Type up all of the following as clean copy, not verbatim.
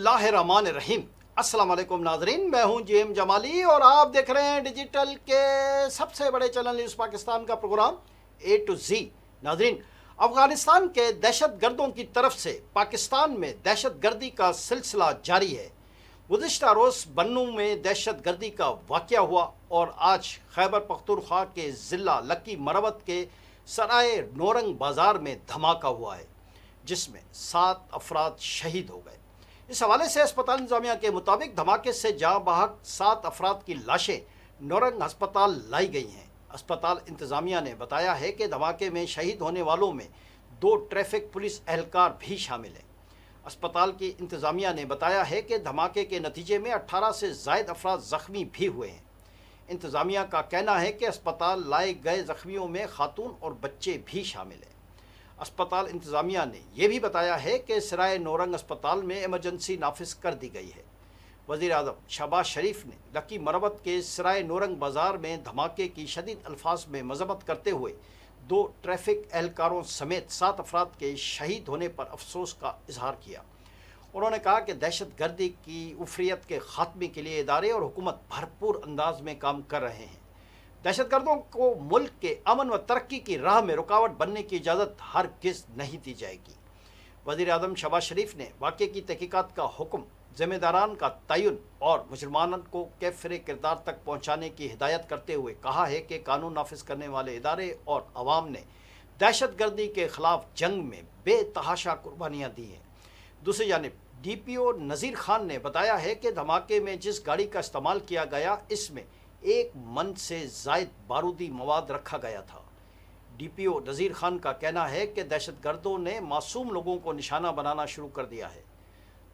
बिस्मिल्लाहिर्रहमानिर्रहीम। अस्सलाम वालेकुम नाजरीन, मैं हूं जेएम जमाली और आप देख रहे हैं डिजिटल के सबसे बड़े चैनल न्यूज़ पाकिस्तान का प्रोग्राम ए टू जी। नाजरीन, अफगानिस्तान के दहशत गर्दों की तरफ से पाकिस्तान में दहशत गर्दी का सिलसिला जारी है। गुज़िश्ता रोज़ बन्नू में दहशत गर्दी का वाक़या हुआ और आज खैबर पख्तूनख्वा के ज़िला लकी मरवत के सराय नौरंग बाज़ार में धमाका हुआ है, जिसमें 7 अफराद शहीद हो गए। इस हवाले से अस्पताल इंतजामिया के मुताबिक धमाके से जाँ बहक 7 अफराद की लाशें नौरंग अस्पताल लाई गई हैं। अस्पताल इंतजामिया ने बताया है कि धमाके में शहीद होने वालों में 2 ट्रैफिक पुलिस एहलकार भी शामिल हैं। अस्पताल की इंतजामिया ने बताया है कि धमाके के नतीजे में 18 से ज़ायद अफराद ज़ख्मी भी हुए हैं। इंतजामिया का कहना है कि अस्पताल लाए गए ज़ख्मियों में खातून और बच्चे भी शामिल हैं। अस्पताल इंतजामिया ने यह भी बताया है कि सराय नौरंग अस्पताल में इमरजेंसी नाफिज कर दी गई है। वज़ीर आज़म शहबाज शरीफ ने लकी मरवत के सराय नौरंग बाज़ार में धमाके की शदीद अल्फाज में मज़म्मत करते हुए 2 ट्रैफिक एहलकारों समेत 7 अफराद के शहीद होने पर अफसोस का इजहार किया। उन्होंने कहा कि दहशत गर्दी की उफ्रियत के खात्मे के लिए इदारे और हुकूमत भरपूर अंदाज में काम कर रहे हैं। दहशत गर्दों को मुल्क के अमन व तरक्की की राह में रुकावट बनने की इजाज़त हरगिज़ नहीं दी जाएगी। वज़ीर आज़म शहबाज शरीफ ने वाक़े की तहकीकात का हुक्म, ज़िम्मेदारान का तयन और मुजरमान को कैफ़रे किरदार तक पहुँचाने की हिदायत करते हुए कहा है कि कानून नाफिज करने वाले इदारे और अवाम ने दहशत गर्दी के ख़िलाफ़ जंग में बेतहाशा कुर्बानियाँ दी हैं। दूसरी जानिब DPO नज़ीर खान ने बताया है कि धमाके में जिस गाड़ी का इस्तेमाल किया गया, इसमें 1 मन से ज़ायद बारूदी मवाद रखा गया था। DPO नज़ीर खान का कहना है कि दहशत गर्दों ने मासूम लोगों को निशाना बनाना शुरू कर दिया है।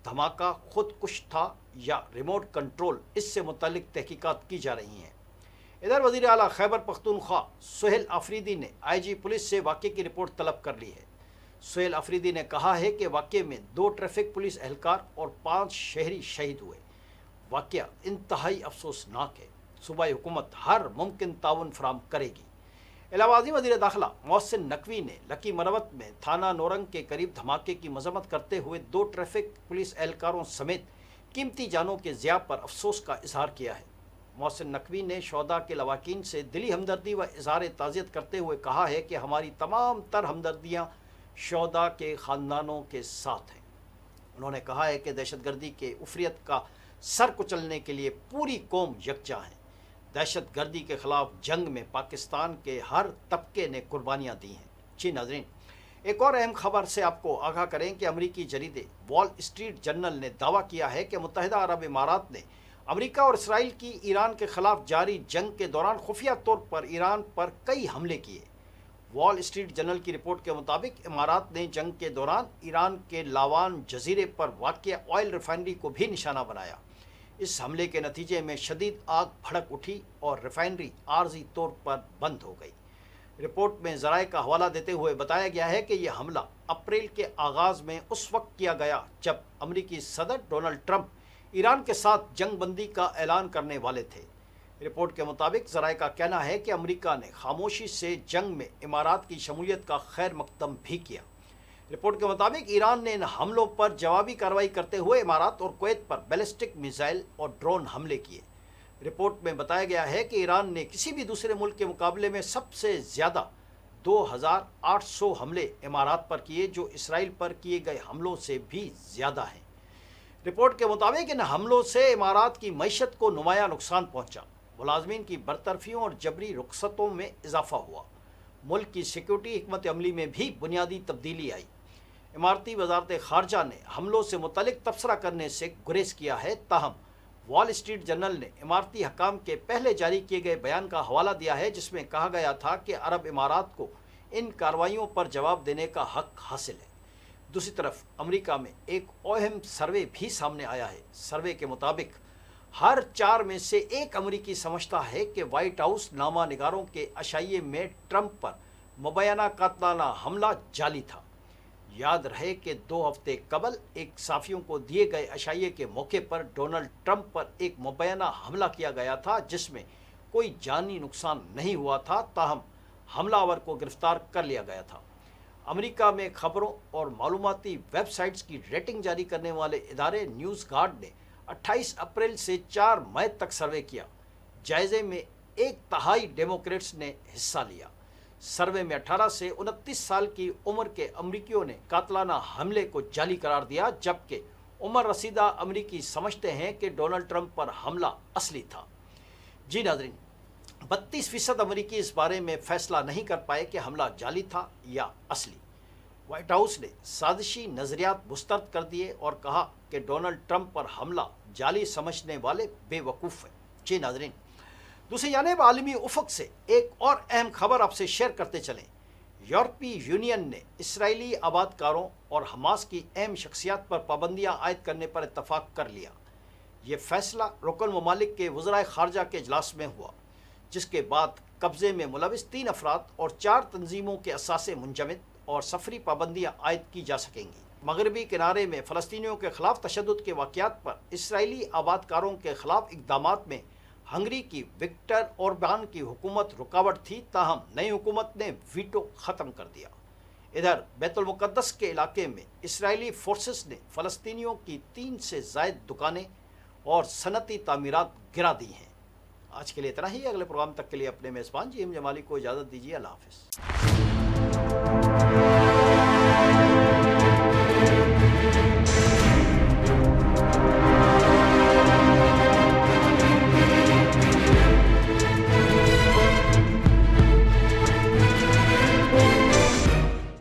धमाका खुद कुश था या रिमोट कंट्रोल, इससे मुतल्लिक तहकीकात की जा रही हैं। इधर वज़ीर आला खैबर पख्तूनख्वा सुहेल आफरीदी ने IG पुलिस से वाक़े की रिपोर्ट तलब कर ली है। सुहेल आफरीदी ने कहा है कि वाक़े में 2 ट्रैफिक पुलिस एहलकार और 5 शहरी शहीद हुए। वाक़या इंतहाई अफसोसनाक है। सूबाई हुकूमत हर मुमकिन ताउन फराम करेगी। इलाहाबादी वज़ीर दाखिला मोहसिन नकवी ने लकी मरवत में थाना नौरंग के करीब धमाके की मजम्मत करते हुए 2 ट्रैफिक पुलिस एहलकारों समेत कीमती जानों के ज़िया पर अफसोस का इजहार किया है। मोहसिन नकवी ने शोहदा के लवाकीन से दिली हमदर्दी व इजहार ताज़ियत करते हुए कहा है कि हमारी तमाम तर हमदर्दियाँ शोहदा के ख़ानदानों के साथ हैं। उन्होंने कहा है कि दहशत गर्दी के उफ्रियत का सर कुचलने के लिए पूरी कौम यकजा है। दहशत गर्दी के ख़िलाफ़ जंग में पाकिस्तान के हर तबके ने कुर्बानियाँ दी हैं। जी नाज़रीन, एक और अहम खबर से आपको आगाह करें कि अमरीकी जरीदे वॉल स्ट्रीट जर्नल ने दावा किया है कि मुत्तहिदा अरब इमारात ने अमरीका और इसराइल की ईरान के ख़िलाफ़ जारी जंग के दौरान खुफिया तौर पर ईरान पर कई हमले किए। वॉल स्ट्रीट जर्नल की रिपोर्ट के मुताबिक इमारात ने जंग के दौरान ईरान के लावान जजीरे पर वाक़िया ऑयल रिफाइनरी को भी निशाना बनाया। इस हमले के नतीजे में शदीद आग भड़क उठी और रिफाइनरी आर्जी तौर पर बंद हो गई। रिपोर्ट में ज़राए का हवाला देते हुए बताया गया है कि यह हमला अप्रैल के आगाज़ में उस वक्त किया गया जब अमरीकी सदर डोनाल्ड ट्रंप ईरान के साथ जंग बंदी का ऐलान करने वाले थे। रिपोर्ट के मुताबिक ज़राए का कहना है कि अमरीका ने खामोशी से जंग में इमारात की शमूलियत का खैर मकदम भी किया। रिपोर्ट के मुताबिक ईरान ने इन हमलों पर जवाबी कार्रवाई करते हुए इमारात और कुवैत पर बैलिस्टिक मिसाइल और ड्रोन हमले किए। रिपोर्ट में बताया गया है कि ईरान ने किसी भी दूसरे मुल्क के मुकाबले में सबसे ज़्यादा 2800 हमले इमारात पर किए, जो इसराइल पर किए गए हमलों से भी ज़्यादा हैं। रिपोर्ट के मुताबिक इन हमलों से इमारात की मईशत को नुमाया नुकसान पहुँचा। मुलाजमीन की बरतरफियों और जबरी रुखसतों में इजाफा हुआ। मुल्क की सिक्योरिटी हिकमत अमली में भी बुनियादी तब्दीली आई। इमारती वजारत खारजा ने हमलों से मुतल्लिक तबसरा करने से गुरेज किया है। ताहम वॉल स्ट्रीट जर्नल ने इमारती हकाम के पहले जारी किए गए बयान का हवाला दिया है, जिसमें कहा गया था कि अरब इमारात को इन कार्रवाइयों पर जवाब देने का हक हासिल है। दूसरी तरफ अमरीका में एक अहम सर्वे भी सामने आया है। सर्वे के मुताबिक हर 4 में से 1 अमरीकी समझता है कि वाइट हाउस नामा निगारों के अशाइये में ट्रंप पर मुबैना कातलाना हमला जाली था। याद रहे कि 2 हफ्ते कबल एक साफियों को दिए गए अशाइये के मौके पर डोनाल्ड ट्रंप पर एक मुबैना हमला किया गया था, जिसमें कोई जानी नुकसान नहीं हुआ था। ताहम हमलावर को गिरफ्तार कर लिया गया था। امریکہ میں خبروں اور معلوماتی ویب سائٹس کی ریٹنگ جاری کرنے والے ادارے نیوز گارڈ نے 28 اپریل سے 4 مئی تک سروے کیا۔ جائزے میں 1/3 ڈیموکریٹس نے حصہ لیا۔ سروے میں 18 سے 29 سال کی عمر کے امریکیوں نے قاتلانہ حملے کو جعلی قرار دیا، جبکہ عمر رسیدہ امریکی سمجھتے ہیں کہ ڈونلڈ ٹرمپ پر حملہ اصلی تھا۔ جی ناظرین، 32% امریکی اس بارے میں فیصلہ نہیں کر پائے کہ حملہ جعلی تھا یا اصلی۔ وائٹ ہاؤس نے سازشی نظریات مسترد کر دیے اور کہا کہ ڈونلڈ ٹرمپ پر حملہ جعلی سمجھنے والے بے وقوف ہیں۔ جی ناظرین، دوسری جانب عالمی افق سے ایک اور اہم خبر آپ سے شیئر کرتے چلیں۔ یورپی یونین نے اسرائیلی آباد کاروں اور حماس کی اہم شخصیات پر پابندیاں عائد کرنے پر اتفاق کر لیا۔ یہ فیصلہ رکن ممالک کے وزرائے خارجہ کے اجلاس میں ہوا، جس کے بعد قبضے میں ملوث 3 افراد اور 4 تنظیموں کے اثاثے منجمد اور سفری پابندیاں عائد کی جا سکیں گی۔ مغربی کنارے میں فلسطینیوں کے خلاف تشدد کے واقعات پر اسرائیلی آباد کاروں کے خلاف اقدامات میں ہنگری کی وکٹر اوربان کی حکومت رکاوٹ تھی، تاہم نئی حکومت نے ویٹو ختم کر دیا۔ ادھر بیت المقدس کے علاقے میں اسرائیلی فورسز نے فلسطینیوں کی 3 سے زائد دکانیں اور صنعتی تعمیرات گرا دی ہیں۔ آج کے لیے اتنا ہی۔ اگلے پروگرام تک کے لیے اپنے میزبان جیم جمالی کو اجازت دیجیے۔ اللہ حافظ۔